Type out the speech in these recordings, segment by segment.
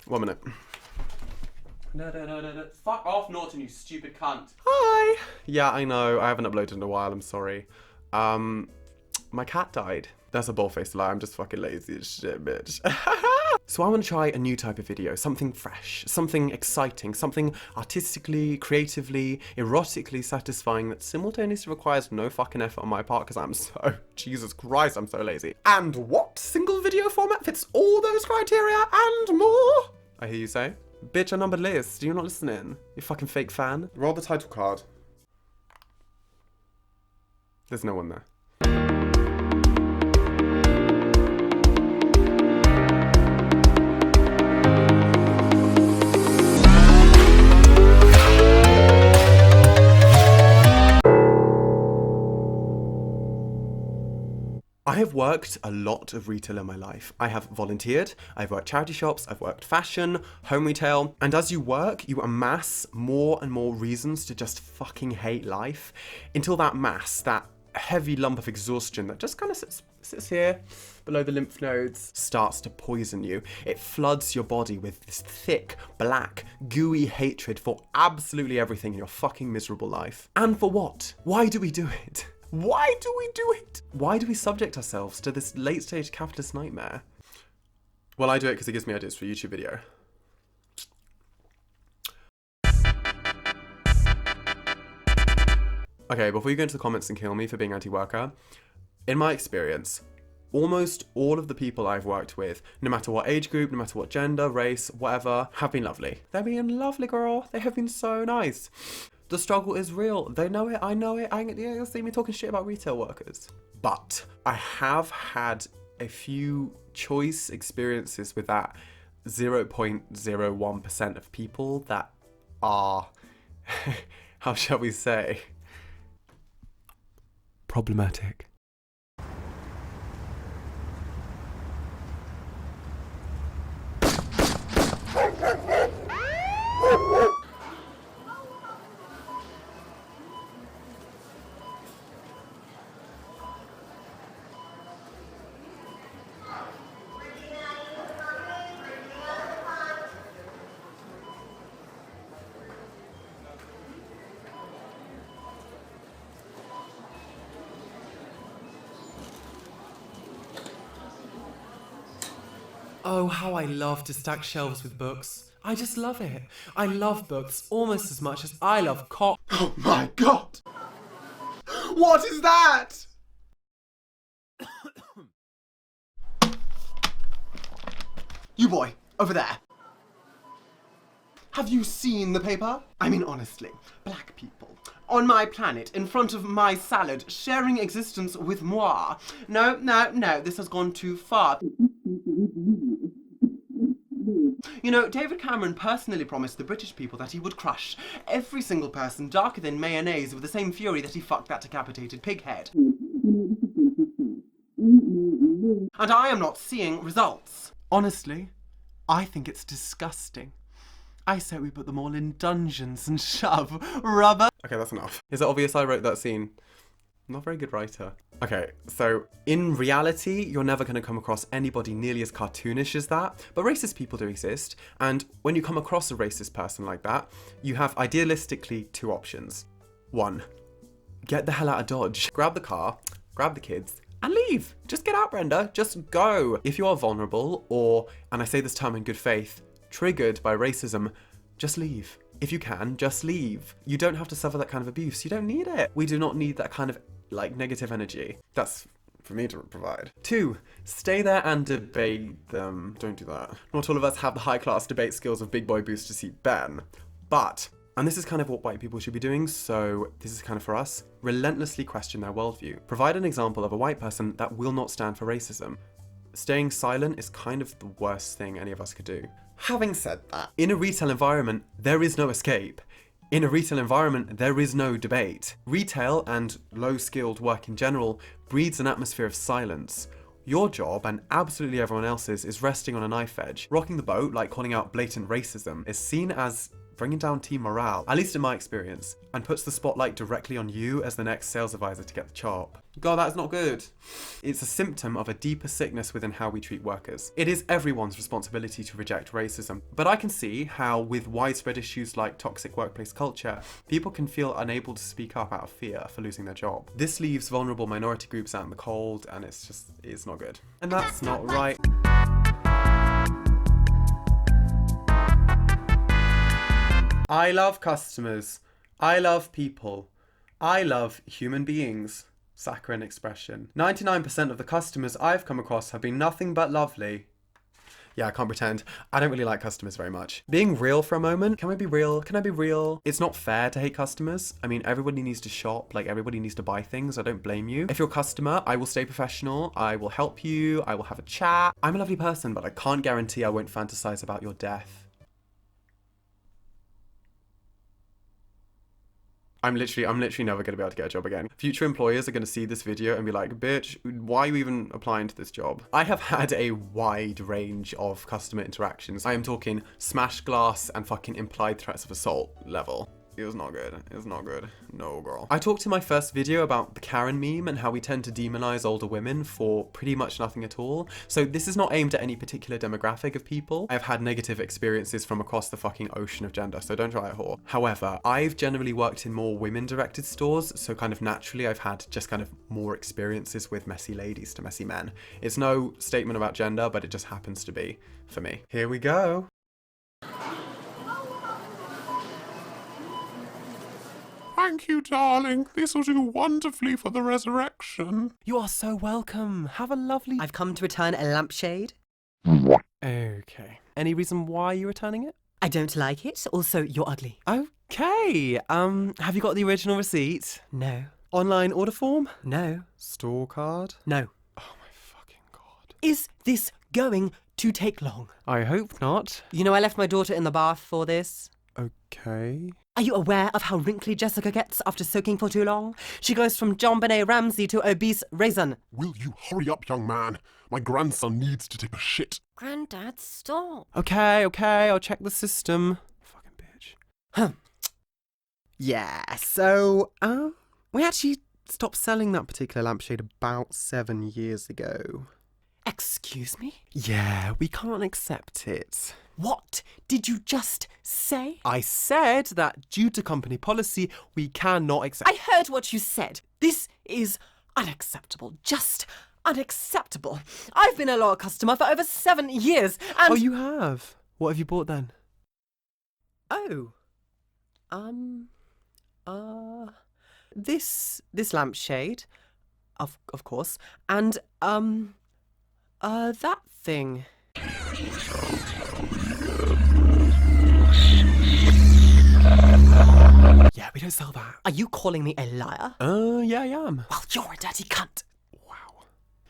1 minute. No. Fuck off, Norton, you stupid cunt. Hi! Yeah, I know, I haven't uploaded in a while, I'm sorry. My cat died. That's a bald-faced lie, I'm just fucking lazy as shit, bitch. So I want to try a new type of video, something fresh, something exciting, something artistically, creatively, erotically satisfying that simultaneously requires no fucking effort on my part because I'm so, Jesus Christ, I'm so lazy. And what single video format fits all those criteria and more? I hear you say. Bitch, a numbered list. You're not listening. You fucking fake fan. Roll the title card. There's no one there. I have worked a lot of retail in my life. I have volunteered, I've worked charity shops, I've worked fashion, home retail, and as you work, you amass more and more reasons to just fucking hate life until that mass, that heavy lump of exhaustion that just kind of sits here below the lymph nodes, starts to poison you. It floods your body with this thick, black, gooey hatred for absolutely everything in your fucking miserable life. And for what? Why do we do it? Why do we do it? Why do we subject ourselves to this late-stage capitalist nightmare? Well, I do it because it gives me ideas for a YouTube video. Okay, before you go into the comments and kill me for being anti-worker, in my experience, almost all of the people I've worked with, no matter what age group, no matter what gender, race, whatever, have been lovely. They've been lovely, girl. They have been so nice. The struggle is real. They know it. I know it. You'll see me talking shit about retail workers. But I have had a few choice experiences with that 0.01% of people that are, how shall we say, problematic. Oh, how I love to stack shelves with books. I just love it. I love books almost as much as I love cock. Oh my god! What is that? You boy, over there. Have you seen the paper? I mean, honestly, black people on my planet, in front of my salad, sharing existence with moi. No, this has gone too far. You know, David Cameron personally promised the British people that he would crush every single person darker than mayonnaise with the same fury that he fucked that decapitated pig head. And I am not seeing results. Honestly, I think it's disgusting. I say we put them all in dungeons and shove rubber. Okay, that's enough. Is it obvious I wrote that scene? I'm not a very good writer. Okay, so in reality, you're never going to come across anybody nearly as cartoonish as that, but racist people do exist, and when you come across a racist person like that, you have idealistically two options. One, get the hell out of Dodge. Grab the car, grab the kids, and leave. Just get out, Brenda. Just go. If you are vulnerable, or, and I say this term in good faith, triggered by racism, just leave. If you can, just leave. You don't have to suffer that kind of abuse. You don't need it. We do not need that kind of negative energy. That's for me to provide. 2, stay there and debate them. Don't do that. Not all of us have the high class debate skills of big boy booster seat Ben. But, and this is kind of what white people should be doing, so this is kind of for us, relentlessly question their worldview. Provide an example of a white person that will not stand for racism. Staying silent is kind of the worst thing any of us could do. Having said that, in a retail environment, there is no escape. In a retail environment, there is no debate. Retail and low-skilled work in general breeds an atmosphere of silence. Your job, and absolutely everyone else's, is resting on a knife edge. Rocking the boat, like calling out blatant racism, is seen as bringing down team morale, at least in my experience, and puts the spotlight directly on you as the next sales advisor to get the chop. God, that's not good. It's a symptom of a deeper sickness within how we treat workers. It is everyone's responsibility to reject racism, but I can see how with widespread issues like toxic workplace culture, people can feel unable to speak up out of fear for losing their job. This leaves vulnerable minority groups out in the cold, and it's not good. And that's not right. I love customers. I love people. I love human beings. Saccharine expression. 99% of the customers I've come across have been nothing but lovely. Yeah, I can't pretend. I don't really like customers very much. Being real for a moment. Can I be real? Can I be real? It's not fair to hate customers. I mean, everybody needs to shop. Like, everybody needs to buy things. I don't blame you. If you're a customer, I will stay professional. I will help you. I will have a chat. I'm a lovely person, but I can't guarantee I won't fantasize about your death. I'm literally never going to be able to get a job again. Future employers are going to see this video and be like, bitch, why are you even applying to this job? I have had a wide range of customer interactions. I am talking smash glass and fucking implied threats of assault level. It was not good. It was not good. No, girl. I talked in my first video about the Karen meme and how we tend to demonize older women for pretty much nothing at all. So this is not aimed at any particular demographic of people. I've had negative experiences from across the fucking ocean of gender, so don't try it, whore. However, I've generally worked in more women-directed stores, so kind of naturally I've had just kind of more experiences with messy ladies to messy men. It's no statement about gender, but it just happens to be for me. Here we go. Thank you, darling. This will do wonderfully for the resurrection. You are so welcome. Have a lovely... I've come to return a lampshade. Okay. Any reason why you're returning it? I don't like it. Also, you're ugly. Okay. Have you got the original receipt? No. Online order form? No. Store card? No. Oh my fucking god. Is this going to take long? I hope not. You know, I left my daughter in the bath for this. Okay. Are you aware of how wrinkly Jessica gets after soaking for too long? She goes from John Benet Ramsey to obese raisin. Will you hurry up, young man? My grandson needs to take a shit. Granddad, stop. Okay, I'll check the system. Fucking bitch. Huh. Yeah, so, we actually stopped selling that particular lampshade about 7 years ago. Excuse me? Yeah, we can't accept it. What did you just say? I said that due to company policy, we cannot accept... I heard what you said. This is unacceptable. Just unacceptable. I've been a loyal customer for over 7 years and... Oh, you have? What have you bought then? Oh. This lampshade, of course, and, that thing. Yeah, we don't sell that. Are you calling me a liar? Yeah, I am. Well, you're a dirty cunt. Wow.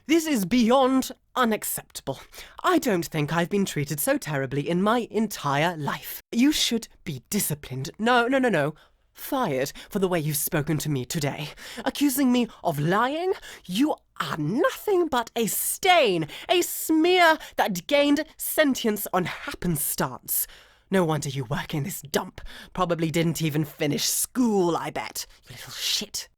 This is beyond unacceptable. I don't think I've been treated so terribly in my entire life. You should be disciplined. No. Fired for the way you've spoken to me today. Accusing me of lying? You are nothing but a stain, a smear that gained sentience on happenstance. No wonder you work in this dump. Probably didn't even finish school, I bet. You little shit.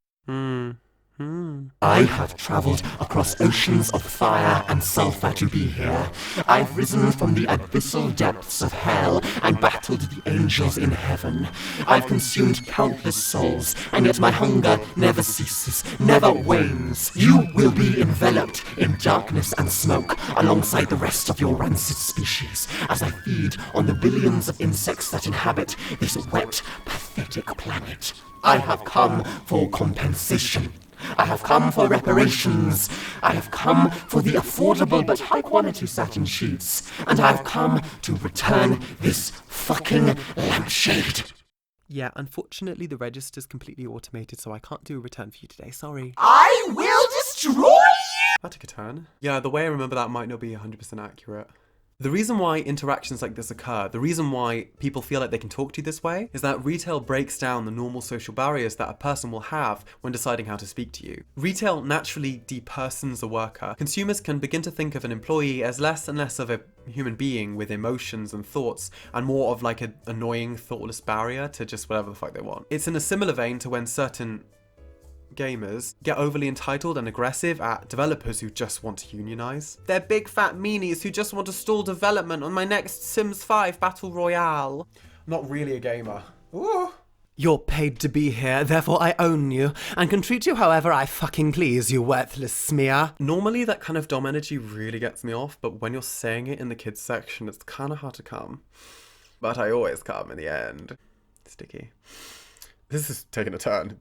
I have travelled across oceans of fire and sulphur to be here. I've risen from the abyssal depths of hell and battled the angels in heaven. I've consumed countless souls, and yet my hunger never ceases, never wanes. You will be enveloped in darkness and smoke alongside the rest of your rancid species as I feed on the billions of insects that inhabit this wet, pathetic planet. I have come for compensation. I have come for reparations. I have come for the affordable but high-quality satin sheets. And I have come to return this fucking lampshade. Yeah, unfortunately the register's completely automated, so I can't do a return for you today, sorry. I will destroy you! That took a turn. Yeah, the way I remember that might not be 100% accurate. The reason why interactions like this occur, the reason why people feel like they can talk to you this way, is that retail breaks down the normal social barriers that a person will have when deciding how to speak to you. Retail naturally depersons a worker. Consumers can begin to think of an employee as less and less of a human being with emotions and thoughts, and more of like an annoying, thoughtless barrier to just whatever the fuck they want. It's in a similar vein to when certain gamers get overly entitled and aggressive at developers who just want to unionize. They're big fat meanies who just want to stall development on my next Sims 5 Battle Royale. Not really a gamer. Ooh. You're paid to be here, therefore I own you, and can treat you however I fucking please, you worthless smear. Normally that kind of dom energy really gets me off, but when you're saying it in the kids section, it's kind of hard to come. But I always come in the end. Sticky. This is taking a turn.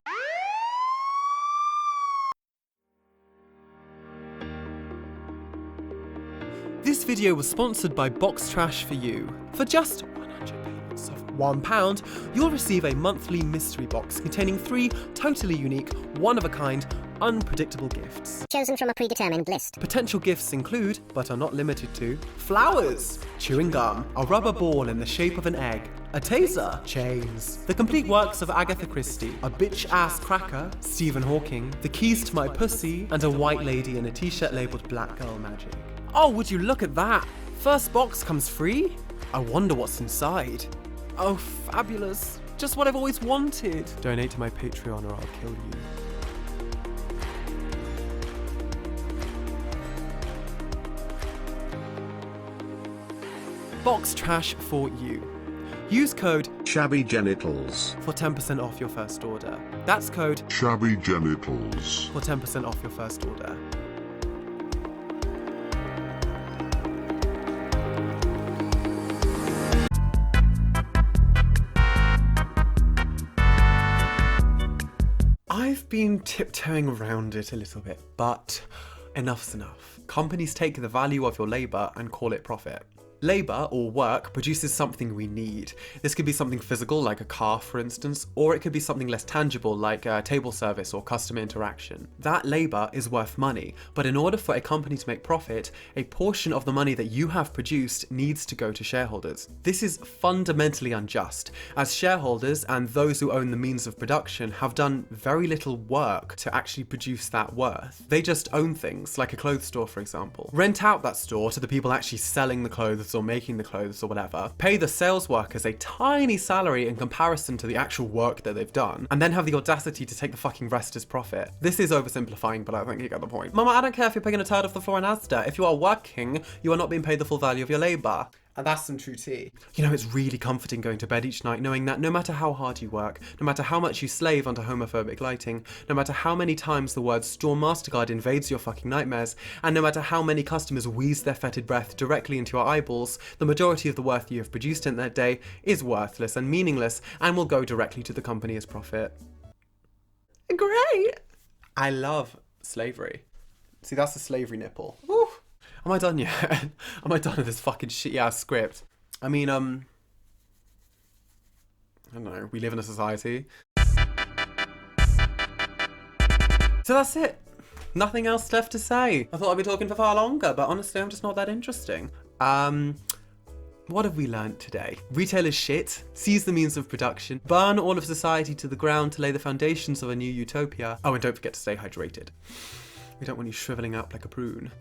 This video was sponsored by Box Trash for You. For just 100 payments of £1, you'll receive a monthly mystery box containing 3 totally unique, one-of-a-kind, unpredictable gifts. Chosen from a predetermined list. Potential gifts include, but are not limited to, flowers, chewing gum, a rubber ball in the shape of an egg, a taser, chains, the complete works of Agatha Christie, a bitch-ass cracker, Stephen Hawking, the keys to my pussy, and a white lady in a t-shirt labelled Black Girl Magic. Oh, would you look at that? First box comes free? I wonder what's inside. Oh, fabulous. Just what I've always wanted. Donate to my Patreon or I'll kill you. Box Trash for You. Use code Shabby Genitals for 10% off your first order. That's code Shabby Genitals for 10% off your first order. I've been tiptoeing around it a little bit, but enough's enough. Companies take the value of your labour and call it profit. Labour, or work, produces something we need. This could be something physical, like a car for instance, or it could be something less tangible, like a table service or customer interaction. That labour is worth money, but in order for a company to make profit, a portion of the money that you have produced needs to go to shareholders. This is fundamentally unjust, as shareholders and those who own the means of production have done very little work to actually produce that worth. They just own things, like a clothes store for example. Rent out that store to the people actually selling the clothes or making the clothes or whatever, pay the sales workers a tiny salary in comparison to the actual work that they've done, and then have the audacity to take the fucking rest as profit. This is oversimplifying, but I think you get the point. Mama, I don't care if you're picking a turd off the floor in Asda. If you are working, you are not being paid the full value of your labour. And that's some true tea. You know, it's really comforting going to bed each night knowing that no matter how hard you work, no matter how much you slave under homophobic lighting, no matter how many times the word Storm Mastercard invades your fucking nightmares, and no matter how many customers wheeze their fetid breath directly into your eyeballs, the majority of the worth you have produced in that day is worthless and meaningless and will go directly to the company as profit. Great! I love slavery. See, that's the slavery nipple. Woo. Am I done yet? Am I done with this fucking shitty ass script? I mean, I don't know, we live in a society. So that's it. Nothing else left to say. I thought I'd be talking for far longer, but honestly, I'm just not that interesting. What have we learned today? Retail is shit, seize the means of production, burn all of society to the ground to lay the foundations of a new utopia. Oh, and don't forget to stay hydrated. We don't want you shriveling up like a prune.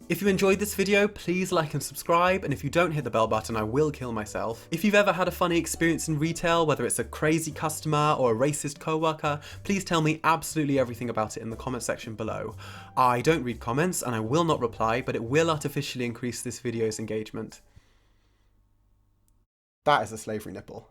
If you enjoyed this video, please like and subscribe, and if you don't hit the bell button, I will kill myself. If you've ever had a funny experience in retail, whether it's a crazy customer or a racist coworker, please tell me absolutely everything about it in the comment section below. I don't read comments, and I will not reply, but it will artificially increase this video's engagement. That is a slavery nipple.